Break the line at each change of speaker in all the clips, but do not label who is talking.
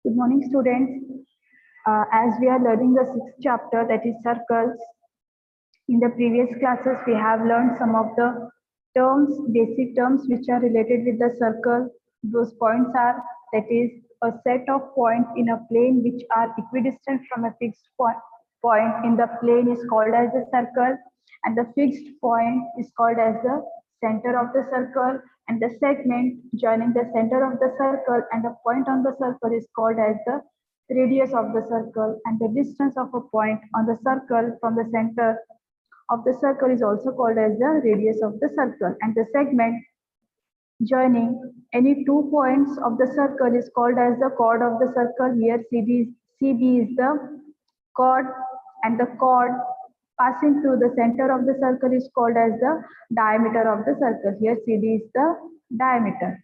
Good morning, students. As we are learning the sixth chapter, that is circles, in the previous classes, we have learned some of the terms, basic terms, which are related with the circle. Those points are, that is, a set of points in a plane which are equidistant from a fixed point in the plane is called as the circle, and the fixed point is called as the center of the circle, and the segment joining the center of the circle and a point on the circle is called as the radius of the circle, and the distance of a point on the circle from the center of the circle is also called as the radius of the circle, and the segment joining any 2 points of the circle is called as the chord of the circle. Here CB is the chord, and the chord passing through the center of the circle is called as the diameter of the circle. Here CD is the diameter.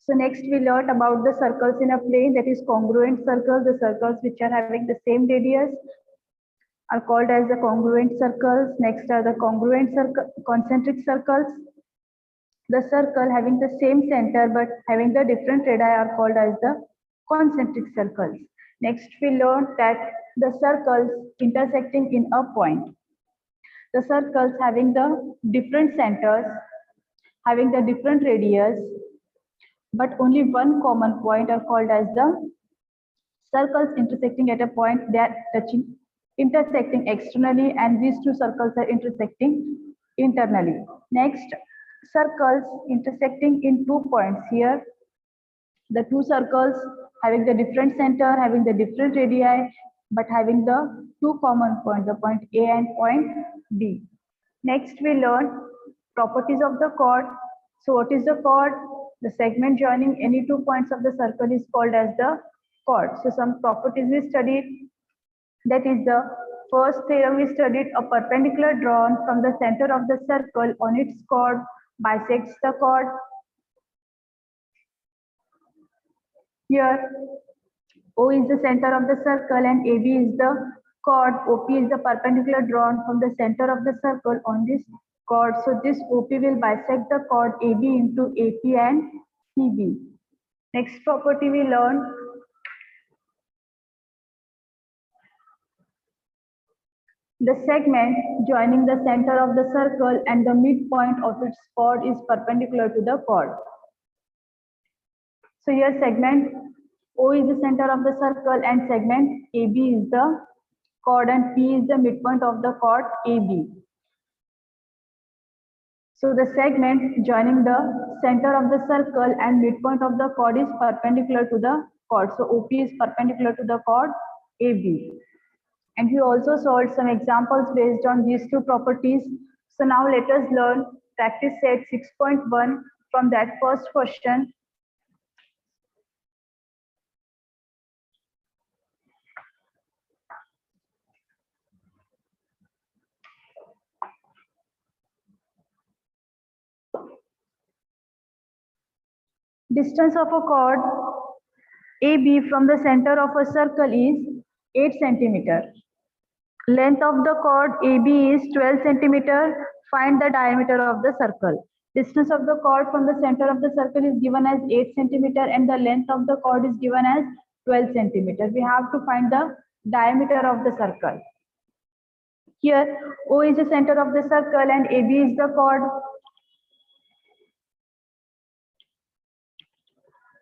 So next we learned about the circles in a plane, that is congruent circles. The circles which are having the same radius are called as the congruent circles. Next are the concentric circles. The circle having the same center but having the different radii are called as the concentric circles. Next we learned that the circles intersecting in a point. The circles having the different centers, having the different radius, but only one common point are called as the circles intersecting at a point. They are intersecting externally, and these two circles are intersecting internally. Next, circles intersecting in 2 points. Here the two circles having the different center, having the different radii, but having the two common points, the point A and point B. Next we learn properties of the chord. So what is the chord? The segment joining any 2 points of the circle is called as the chord. So some properties we studied, that is the first theorem we studied, a perpendicular drawn from the center of the circle on its chord bisects the chord. Here O is the center of the circle and AB is the chord. OP is the perpendicular drawn from the center of the circle on this chord. So this OP will bisect the chord AB into AP and PB. Next property we learn, the segment joining the center of the circle and the midpoint of its chord is perpendicular to the chord. So here segment O is the center of the circle and segment AB is the chord and P is the midpoint of the chord AB. So the segment joining the center of the circle and midpoint of the chord is perpendicular to the chord. So OP is perpendicular to the chord AB. And we also solved some examples based on these two properties. So now let us learn practice set 6.1 from that first question. Distance of a chord AB from the center of a circle is 8 centimeter. Length of the chord AB is 12 centimeter. Find the diameter of the circle. Distance of the chord from the center of the circle is given as 8 centimeter and the length of the chord is given as 12 centimeter. We have to find the diameter of the circle. Here O is the center of the circle and AB is the chord.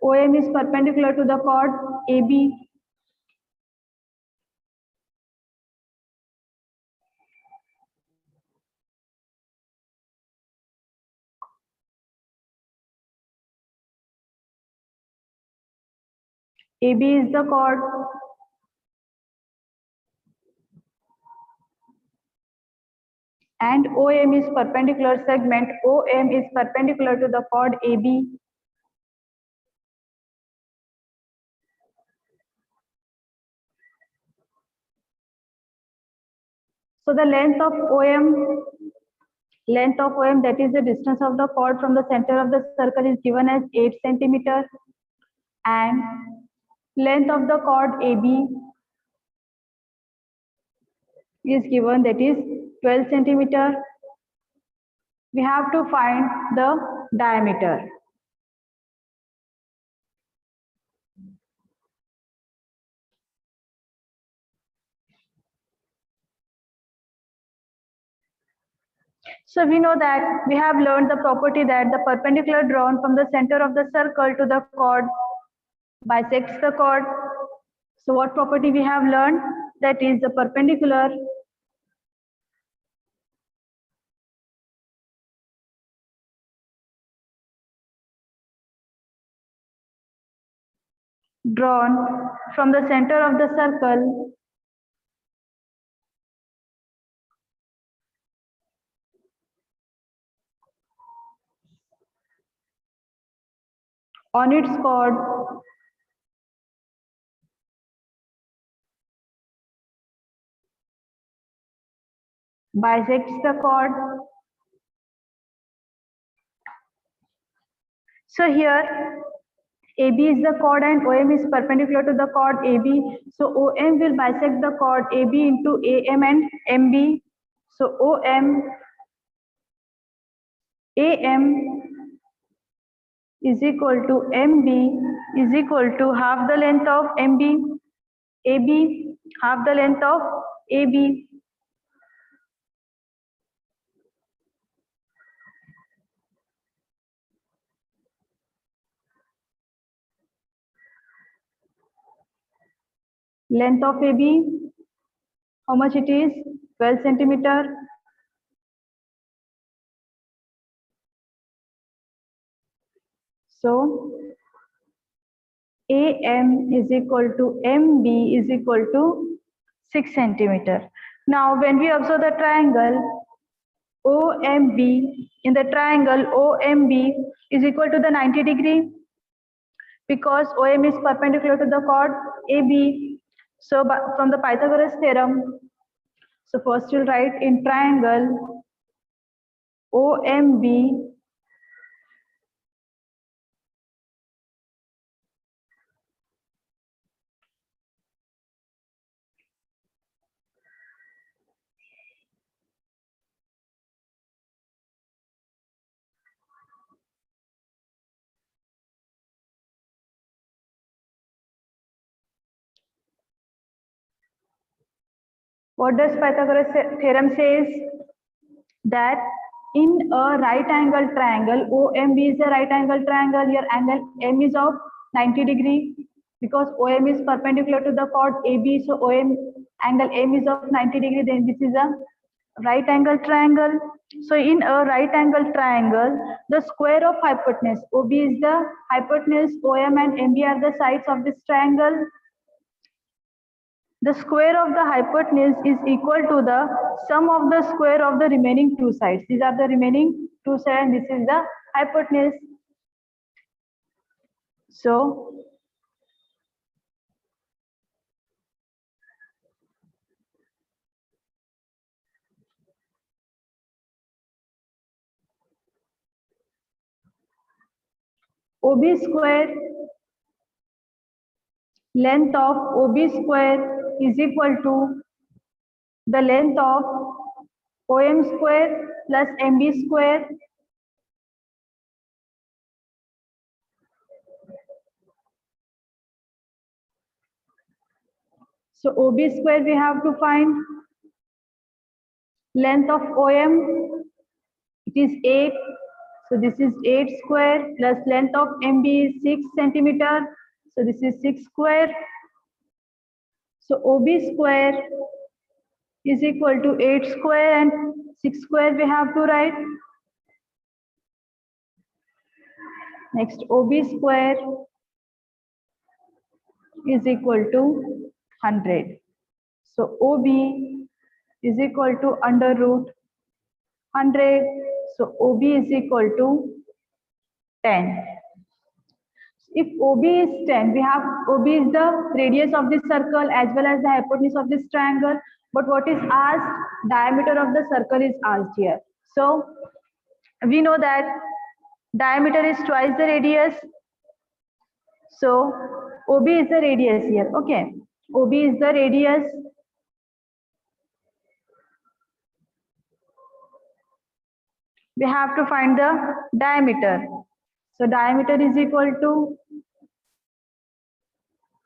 OM is perpendicular to the chord AB. AB is the chord. And OM is perpendicular segment. OM is perpendicular to the chord AB. So the length of OM, that is the distance of the chord from the center of the circle, is given as 8 centimeter, and length of the chord AB is given, that is 12 centimeter. We have to find the diameter. So we know that we have learned the property that the perpendicular drawn from the center of the circle to the chord bisects the chord. So what property we have learned? That is the perpendicular drawn from the center of the circle on its chord bisects the chord. So here AB is the chord and OM is perpendicular to the chord AB. So OM will bisect the chord AB into AM and MB. So AM is equal to MB is equal to half the length of MB, AB half the length of AB. Length of AB, how much it is? 12 centimeter. So AM is equal to MB is equal to 6 centimeter. Now when we observe the triangle OMB, in the triangle OMB is equal to the 90 degree because OM is perpendicular to the chord AB. So from the Pythagoras theorem, so first we'll write in triangle OMB what does Pythagoras theorem says? That in a right angle triangle, OMB is a right angle triangle, here angle M is of 90 degree because OM is perpendicular to the chord AB, so OM angle M is of 90 degree, then this is a right angle triangle. So in a right angle triangle, the square of hypotenuse, OB is the hypotenuse, OM and MB are the sides of this triangle. The square of the hypotenuse is equal to the sum of the square of the remaining two sides. These are the remaining two sides and this is the hypotenuse. So OB square, length of OB square is equal to the length of OM square plus MB square. So OB square we have to find. Length of OM, it is 8. So this is 8 square plus length of MB is 6 centimeter. So this is 6 square. So OB square is equal to 8 square and 6 square we have to write. Next OB square is equal to 100. So OB is equal to under root 100. So OB is equal to 10. If OB is 10, we have OB is the radius of this circle as well as the hypotenuse of this triangle. But what is asked? Diameter of the circle is asked here. So we know that diameter is twice the radius. So OB is the radius here. Okay. OB is the radius. We have to find the diameter. So diameter is equal to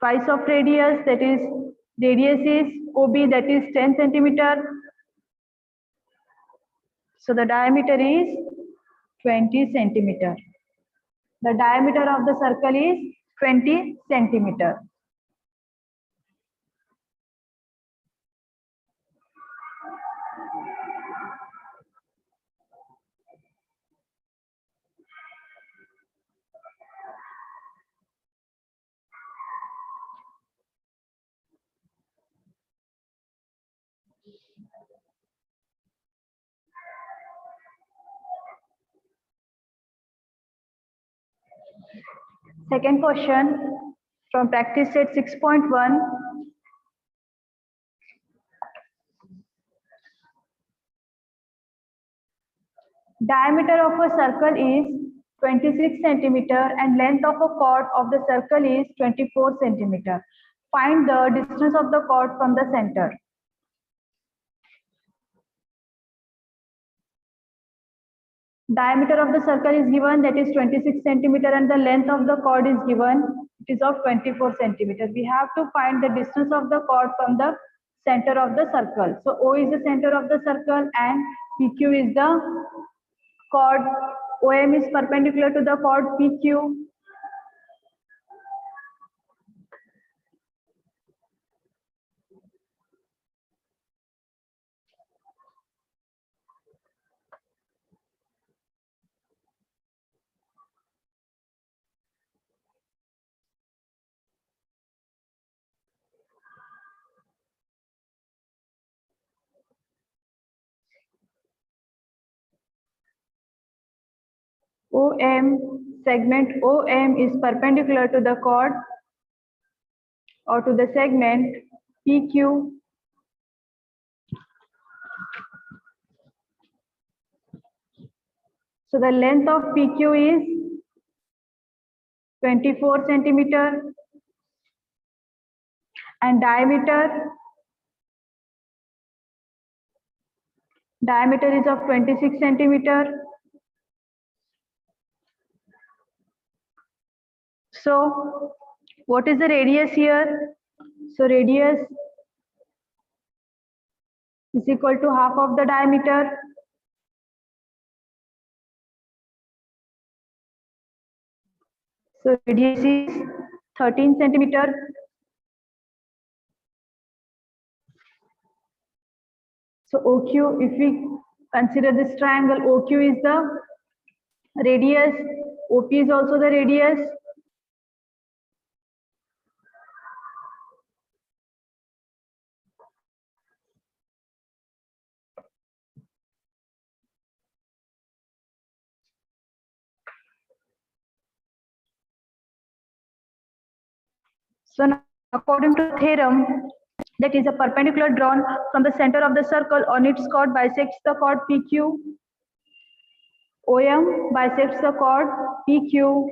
twice of radius, that is radius is OB, that is 10 centimeter. So the diameter is 20 centimeter. The diameter of the circle is 20 centimeter. Second question from practice set 6.1. Diameter of a circle is 26 centimeter and length of a chord of the circle is 24 centimeter. Find the distance of the chord from the center. Diameter of the circle is given, that is 26 centimeter, and the length of the chord is given, it is of 24 centimeter. We have to find the distance of the chord from the center of the circle. So O is the center of the circle and PQ is the chord. OM is perpendicular to the chord PQ. OM, segment OM is perpendicular to the chord or to the segment PQ. So the length of PQ is 24 centimeter and diameter is of 26 centimeter. So what is the radius here? So radius is equal to half of the diameter. So radius is 13 centimeter. So OQ, if we consider this triangle, OQ is the radius, OP is also the radius. So now, according to the theorem, that is a perpendicular drawn from the center of the circle on its chord bisects the chord PQ. OM bisects the chord PQ.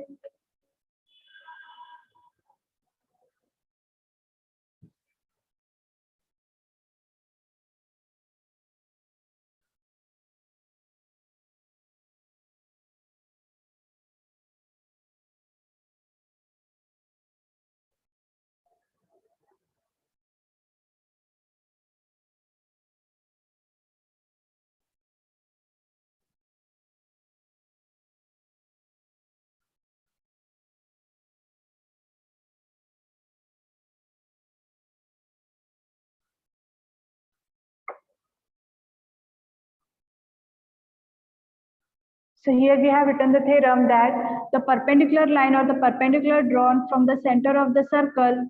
So here we have written the theorem that the perpendicular line or the perpendicular drawn from the center of the circle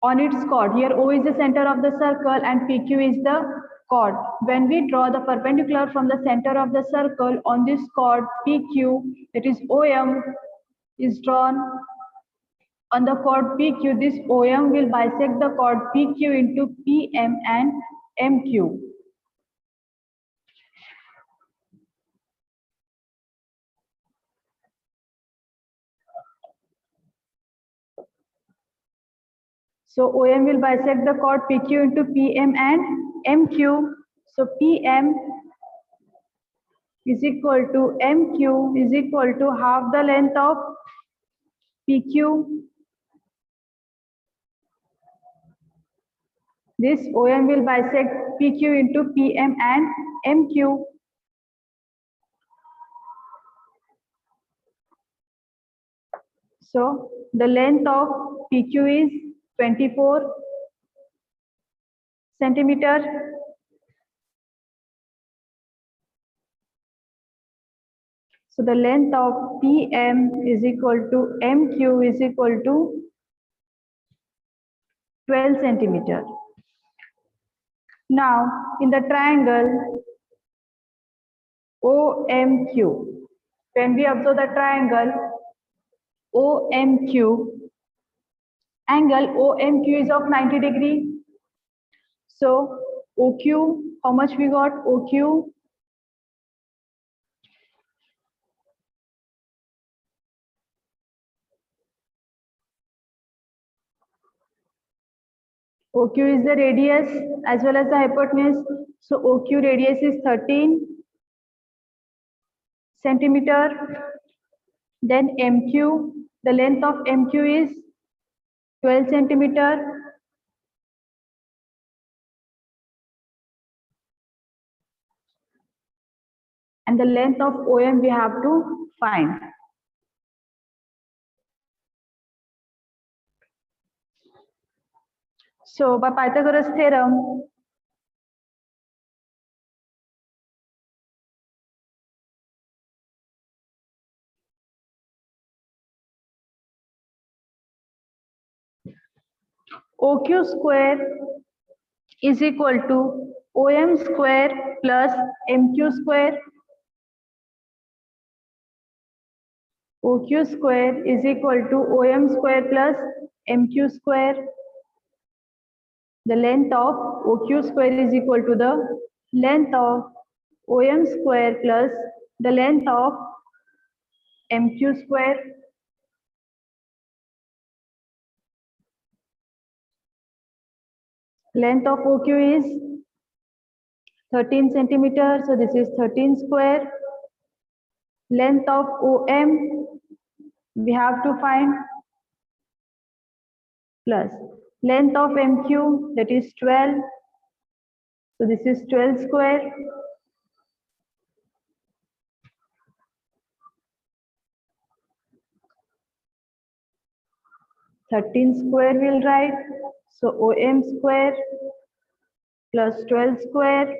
on its chord. Here O is the center of the circle and PQ is the chord. When we draw the perpendicular from the center of the circle on this chord PQ, that is OM is drawn on the chord PQ. This OM will bisect the chord PQ into PM and MQ. So OM will bisect the chord PQ into PM and MQ. So PM is equal to MQ is equal to half the length of PQ This OM will bisect PQ into PM and MQ. So the length of PQ is 24 centimeter. So the length of PM is equal to MQ is equal to 12 centimeter. Now in the triangle OMQ, when we observe the triangle OMQ, angle OMQ is of 90 degree. So OQ, how much we got? OQ OQ is the radius as well as the hypotenuse. So OQ radius is 13 centimeter. Then MQ, the length of MQ is 12 centimeter. And the length of OM we have to find. So by Pythagoras theorem, OQ square is equal to OM square plus MQ square. OQ square is equal to OM square plus MQ square. The length of OQ square is equal to the length of OM square plus the length of MQ square. Length of OQ is 13 centimeter, so this is 13 square. Length of OM we have to find plus length of MQ, that is 12, so this is 12 square. Thirteen square we'll write, so OM square plus 12 square.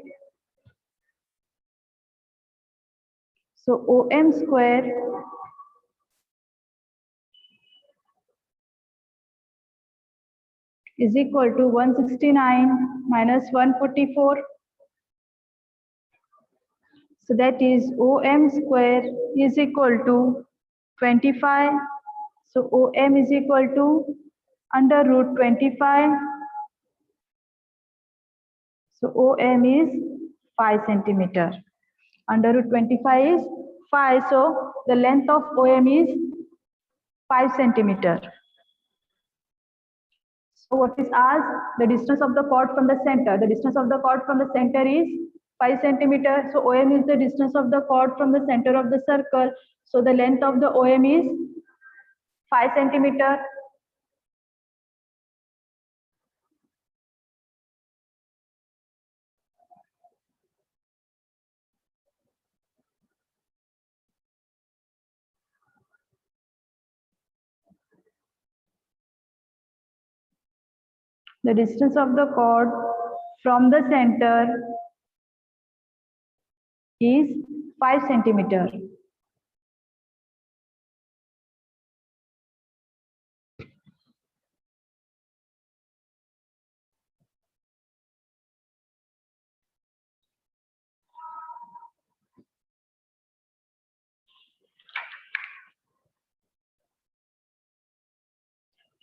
So OM square is equal to 169 minus 144. So that is OM square is equal to 25. So OM is equal to under root 25. So OM is 5 centimeter. Under root 25 is 5. So the length of OM is 5 centimeter. So what is asked? The distance of the chord from the center. The distance of the chord from the center is 5 centimeter. So OM is the distance of the chord from the center of the circle. So the length of the OM is 5 centimeter. The distance of the chord from the center is 5 centimeter.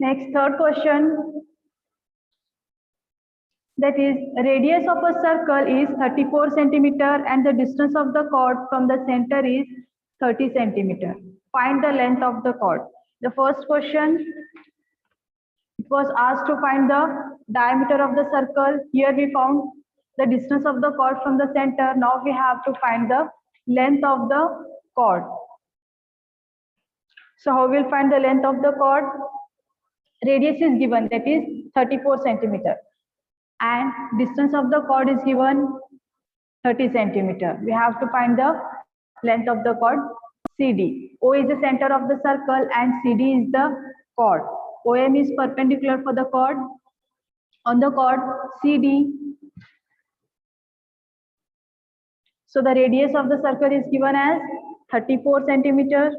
Next, third question. That is, radius of a circle is 34 centimeter and the distance of the chord from the center is 30 centimeter. Find the length of the chord. The first question, it was asked to find the diameter of the circle. Here we found the distance of the chord from the center. Now we have to find the length of the chord. So how we'll find the length of the chord? Radius is given, that is 34 centimeter. and distance of the chord is given 30 centimeter. We have to find the length of the chord CD. O is the center of the circle and CD is the chord. OM is perpendicular for the chord. On the chord CD, so the radius of the circle is given as 34 centimeter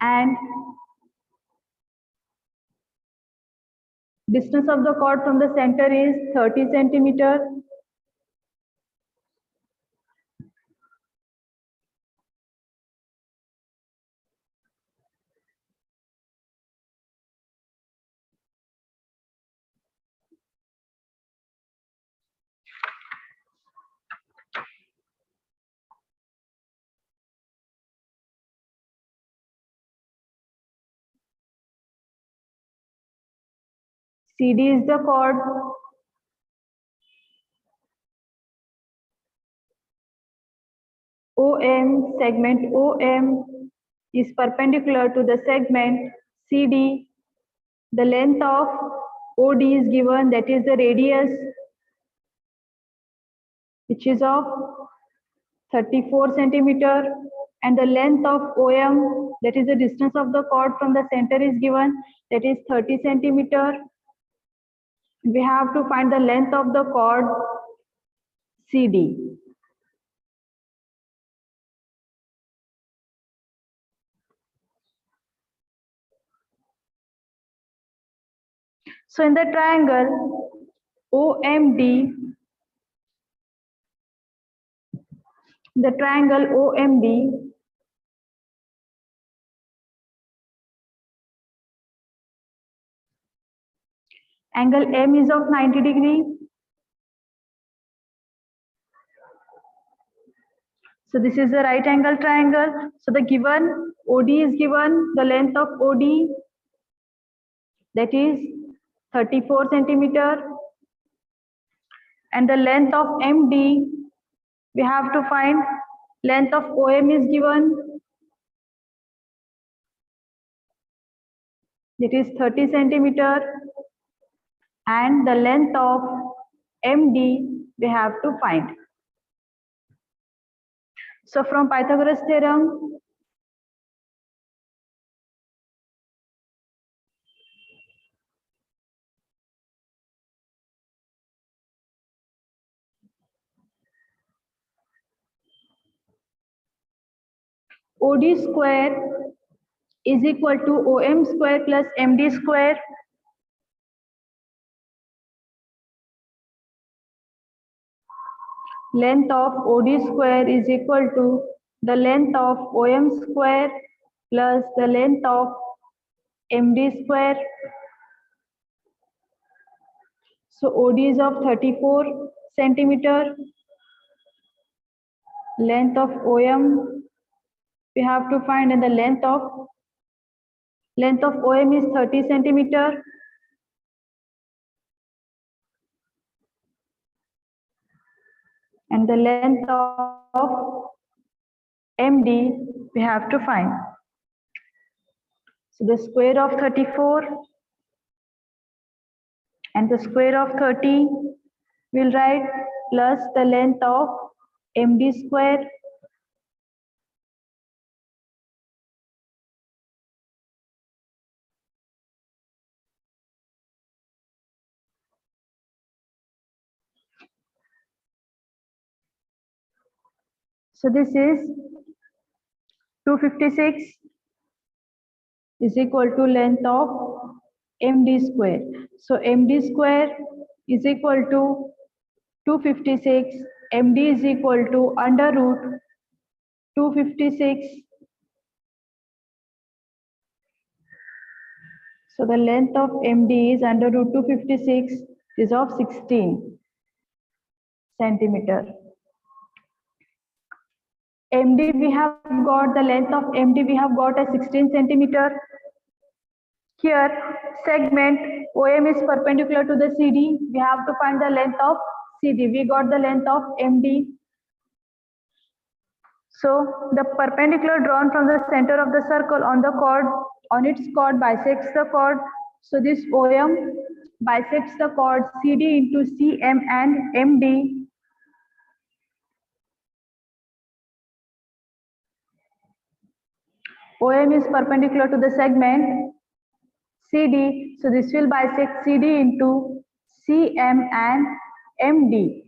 and distance of the chord from the center is 30 centimeter. CD is the chord. OM, segment OM is perpendicular to the segment CD. The length of OD is given, that is the radius, which is of 34 centimeter, and the length of OM, that is the distance of the chord from the center, is given, that is 30 centimeter. We have to find the length of the chord CD. So in the triangle OMD, the triangle OMD, angle M is of 90 degree. So this is the right angle triangle. So the given OD is given, the length of OD, that is 34 centimeter, and the length of MD, we have to find length of OM is given, that is 30 centimeter, and the length of MD we have to find. So from Pythagoras theorem, OD square is equal to OM square plus MD square. Length of OD square is equal to the length of OM square plus the length of MD square. So OD is of 34 centimeter. Length of OM we have to find, and the length of OM is 30 centimeter. And the length of MD we have to find. So the square of 34 and the square of 30 we'll write plus the length of MD square so this is 256 is equal to length of MD square. So MD square is equal to 256. MD is equal to under root 256. So the length of MD is under root 256 is of 16 centimeter. MD we have got, the length of MD we have got as 16 centimeter. Here segment OM is perpendicular to the CD. We have to find the length of CD. We got the length of MD. So the perpendicular drawn from the center of the circle on the chord, on its chord bisects the chord. So this OM bisects the chord CD into CM and MD. OM is perpendicular to the segment CD, so this will bisect CD into CM and MD.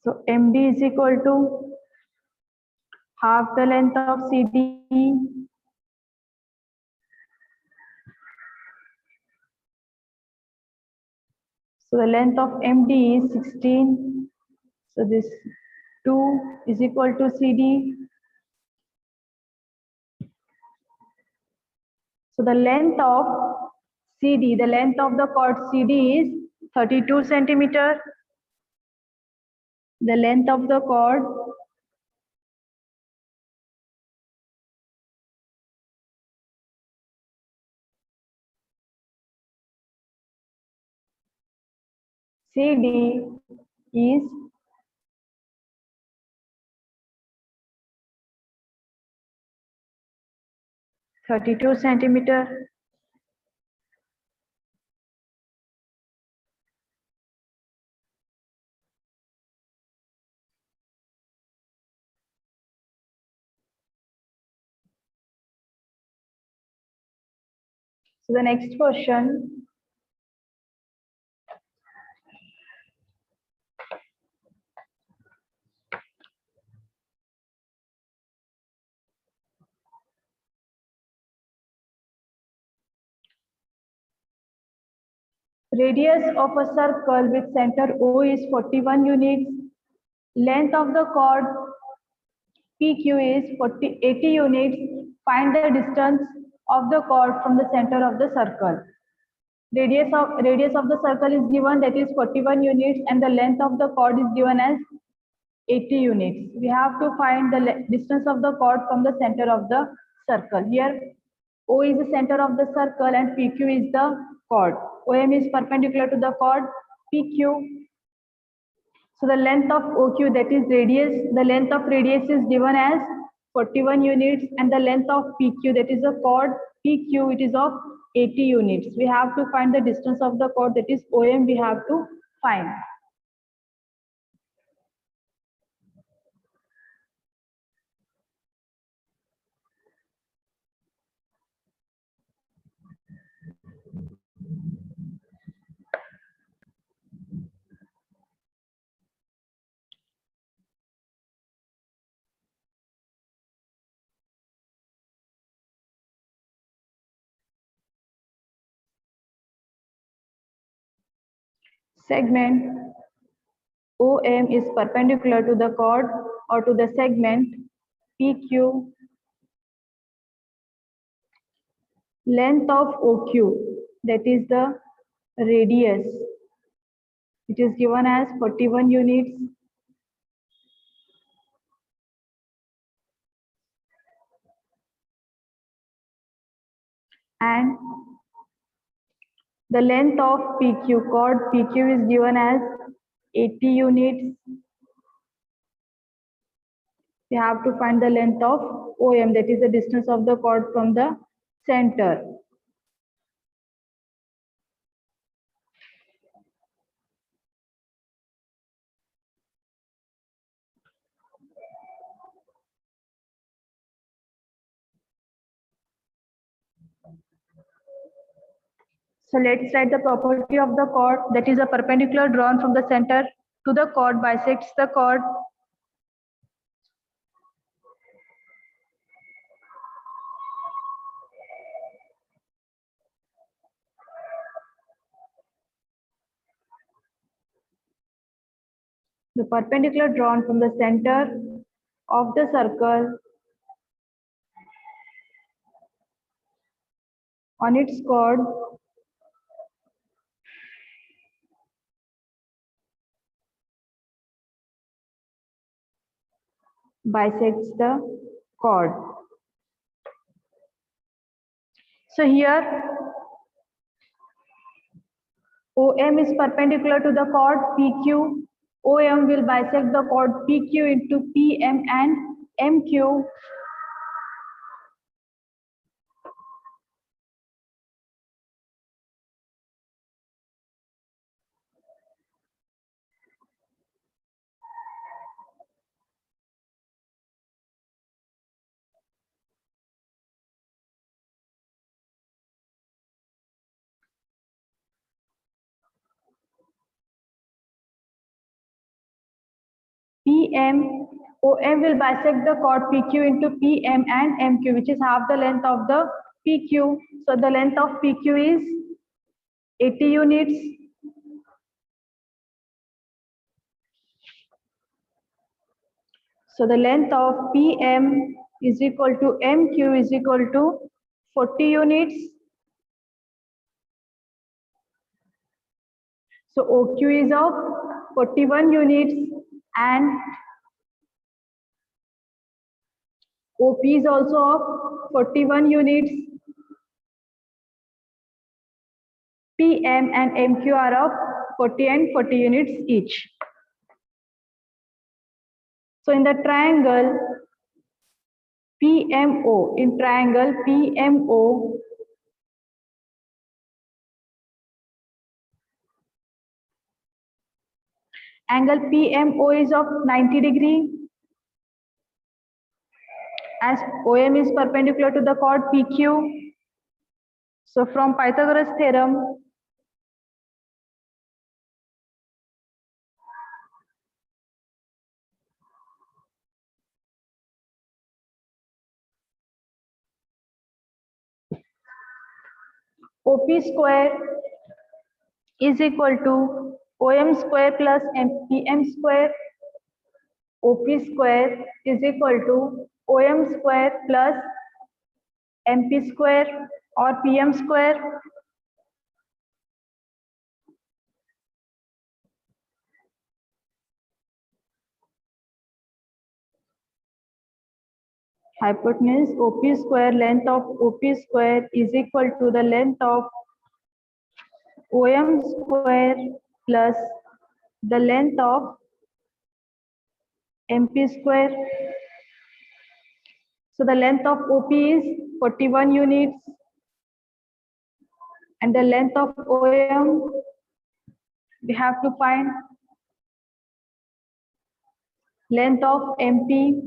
So MD is equal to half the length of CD so the length of MD is 16. So this 2 is equal to CD. So the length of CD, the length of the chord CD is 32 centimeter. The length of the chord CD is 32 centimeter. So the next question, radius of a circle with center O is 41 units. Length of the chord PQ is 80 units. Find the distance of the chord from the center of the circle. Radius of the circle is given, that is 41 units, and the length of the chord is given as 80 units. We have to find the distance of the chord from the center of the circle. Here O is the center of the circle and PQ is the chord. OM is perpendicular to the chord PQ. So the length of OQ, that is radius, the length of radius is given as 41 units, and the length of PQ, that is the chord PQ, it is of 80 units. We have to find the distance of the chord, that is OM, we have to find. Segment OM is perpendicular to the chord or to the segment PQ. Length of OQ, that is the radius, it is given as 41 units. And the length of PQ, chord PQ is given as 80 units. We have to find the length of OM, that is the distance of the chord from the center. So let's write the property of the chord, that is a perpendicular drawn from the center to the chord bisects the chord. The perpendicular drawn from the center of the circle on its chord bisects the chord. So here OM is perpendicular to the chord PQ. OM will bisect the chord PQ into PM and MQ. OM will bisect the chord PQ into PM and MQ, which is half the length of the PQ. So the length of PQ is 80 units. So the length of PM is equal to MQ is equal to 40 units. So OQ is of 41 units and OP is also of 41 units. PM and MQ are of 40 and 40 units each. So in the triangle PMO, in triangle PMO, angle PMO is of 90 degree. As OM is perpendicular to the chord PQ. So from Pythagoras theorem, OP square is equal to OM square plus PM square. OP square is equal to OM square plus MP square or PM square. Hypotenuse OP square, length of OP square is equal to the length of OM square plus the length of MP square. So the length of OP is 41 units and the length of OM we have to find length of MP,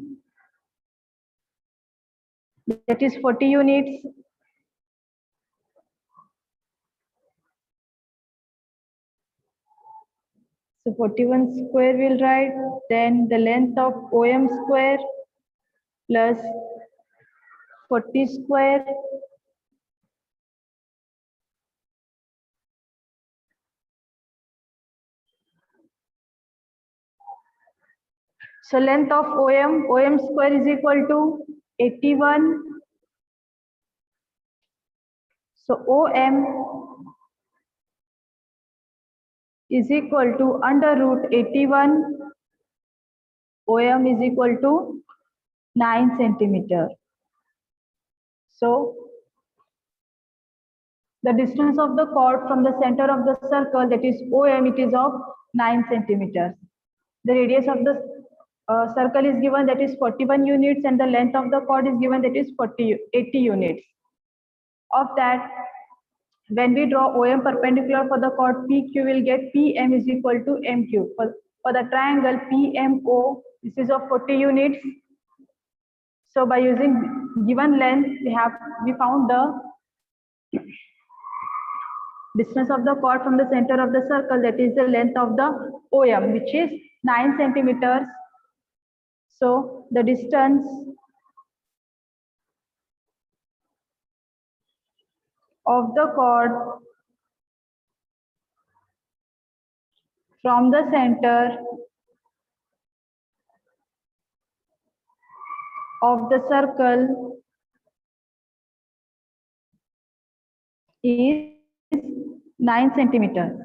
that is 40 units. So 41 square will write, then the length of OM square plus 40 square so length of OM square is equal to 81. So OM is equal to under root 81. OM is equal to 9 centimeter. So the distance of the chord from the center of the circle, that is OM, it is of 9 centimeters. The radius of the circle is given, that is 41 units, and the length of the chord is given, that is 80 units. Of that, when we draw OM perpendicular for the chord PQ, will get PM is equal to MQ. For the triangle PMO, this is of 40 units. So by using given length, we found the distance of the chord from the center of the circle, that is the length of the OM, which is 9 centimeters. So the distance of the chord from the center of the circle is 9 centimeters.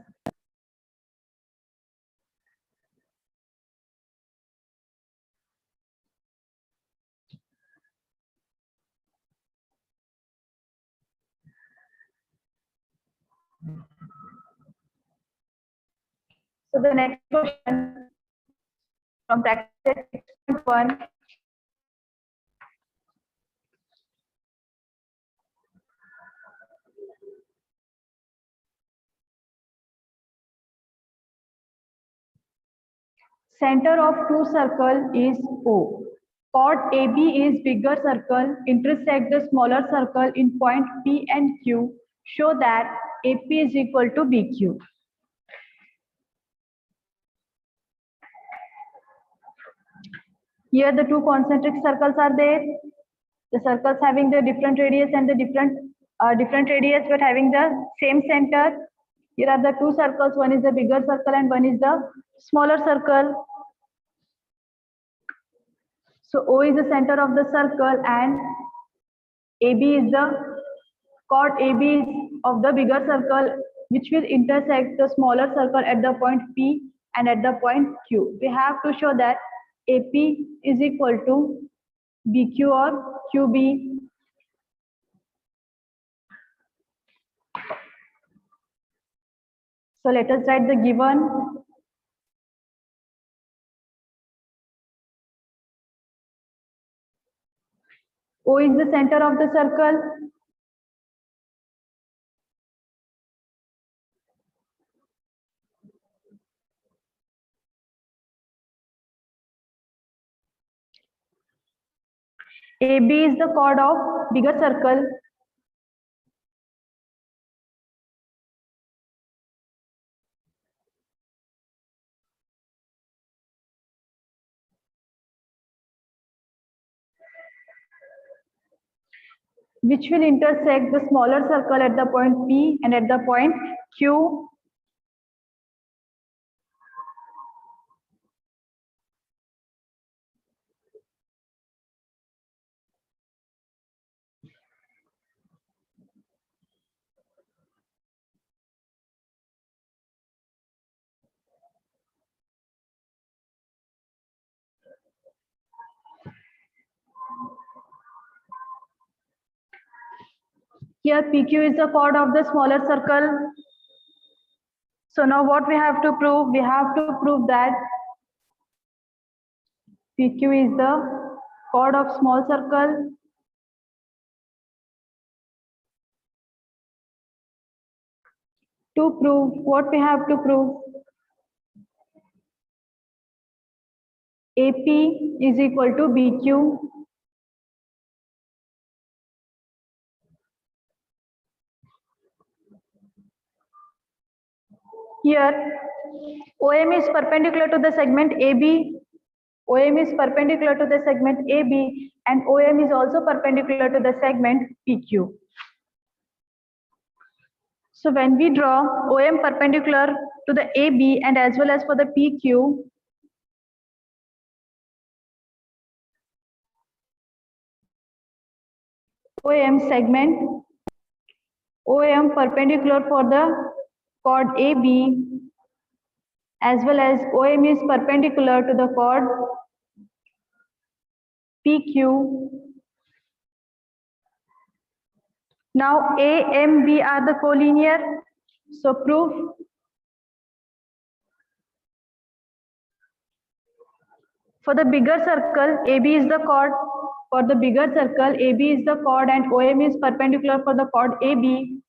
So the next question from practice 6.1. Center of two circle is O. Chord AB is bigger circle, intersect the smaller circle in point P and Q. Show that AP is equal to BQ. Here the two concentric circles are there. The circles having the different radius and the different radius but having the same center. Here are the two circles. One is the bigger circle and one is the smaller circle. So O is the center of the circle and AB is the chord AB is of the bigger circle which will intersect the smaller circle at the point P and at the point Q. We have to show that AP is equal to BQ or QB. So let us write the given. O is the center of the circle. AB is the chord of bigger circle. Which will intersect the smaller circle at the point P and at the point Q. Here PQ is the chord of the smaller circle. So now what we have to prove? We have to prove that PQ is the chord of small circle. To prove, what we have to prove? AP is equal to BQ. Here OM is perpendicular to the segment AB. OM is perpendicular to the segment AB and OM is also perpendicular to the segment PQ. So when we draw OM perpendicular to the AB and as well as for the PQ, OM segment, OM perpendicular for the chord AB as well as OM is perpendicular to the chord PQ. Now A, M, B are the collinear. So proof. For the bigger circle, AB is the chord. For the bigger circle, AB is the chord and OM is perpendicular for the chord AB.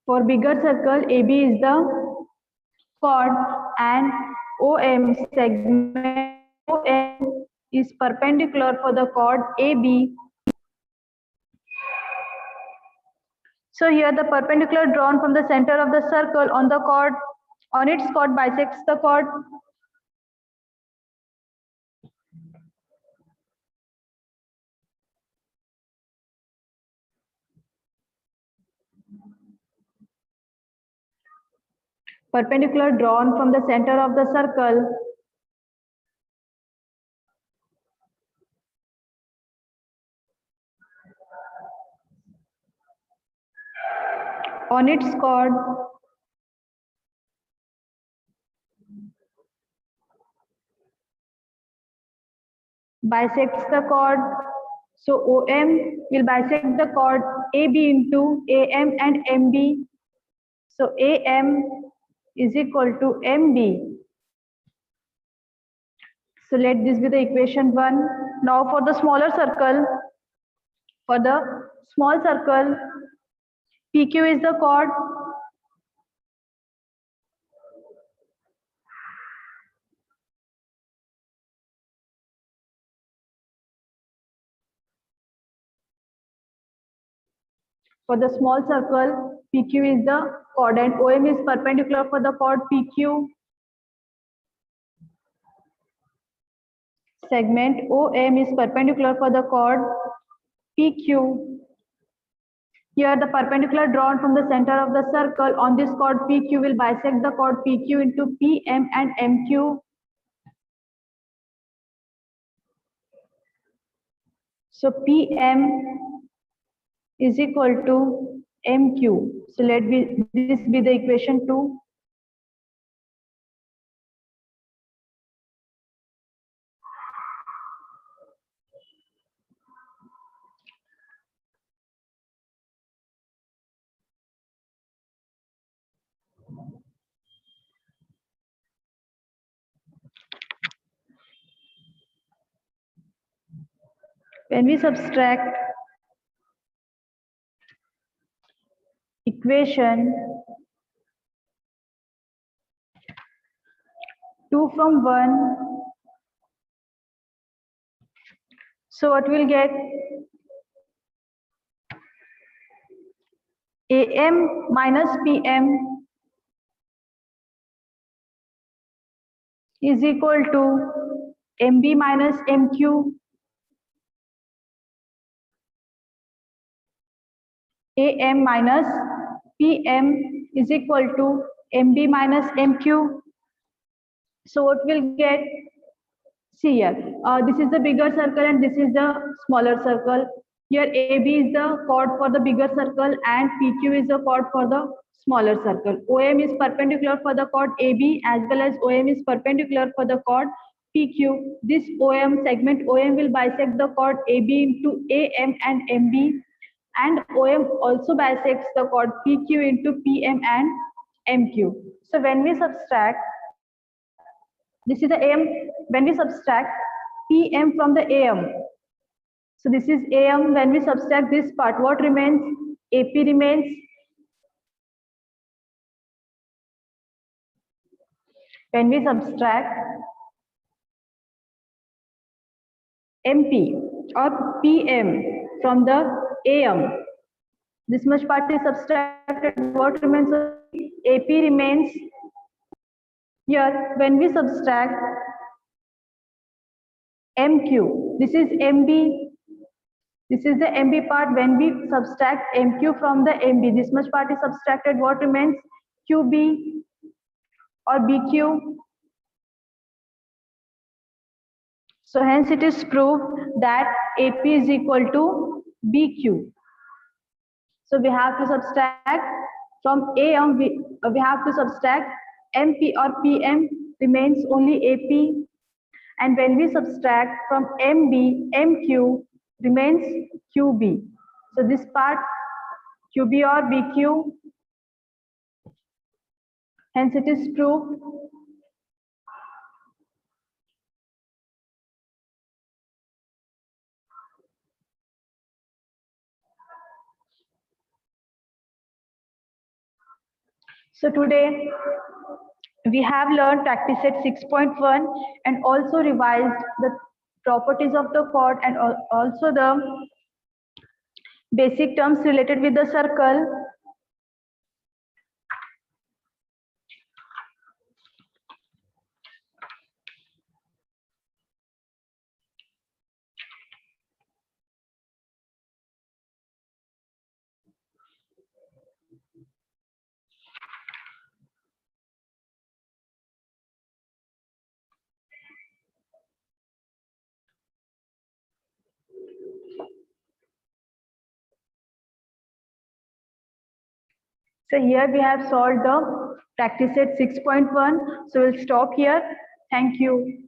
For bigger circle, AB is the chord and OM segment OM is perpendicular for the chord AB. So here the perpendicular drawn from the center of the circle on the chord, on its chord bisects the chord. Perpendicular drawn from the center of the circle on its chord bisects the chord. So OM will bisect the chord AB into AM and MB. So AM is equal to MB. So let this be the equation 1. Now for the smaller circle, for the small circle, PQ is the chord. For the small circle, PQ is the chord and OM is perpendicular for the chord PQ. Segment OM is perpendicular for the chord PQ. Here the perpendicular drawn from the center of the circle on this chord PQ will bisect the chord PQ into PM and MQ. So PM is equal to MQ. So let this be the equation 2. When we subtract equation 2 from 1, so what we'll get? AM minus PM is equal to MB minus MQ. AM minus PM is equal to MB minus MQ. So what we'll get? See here, this is the bigger circle and this is the smaller circle. Here AB is the chord for the bigger circle and PQ is the chord for the smaller circle. OM is perpendicular for the chord AB as well as OM is perpendicular for the chord PQ. This OM segment OM will bisect the chord AB into AM and MB, and OM also bisects the chord PQ into PM and MQ. So when we subtract, this is the AM, when we subtract PM from the AM, so this is AM, when we subtract this part, what remains? AP remains. When we subtract MP or PM from the AM, this much part is subtracted, what remains? AP remains. Here, when we subtract MQ, this is MB, this is the MB part. When we subtract MQ from the MB, this much part is subtracted, what remains? QB or BQ. So hence it is proved that AP is equal to BQ. So we have to subtract from AM, we have to subtract MP or PM, remains only AP. And when we subtract from MB, MQ remains QB. So this part QB or BQ, hence it is proved. So today we have learned practice set 6.1 and also revised the properties of the chord and also the basic terms related with the circle. So here we have solved the practice set 6.1. So we'll stop here. Thank you.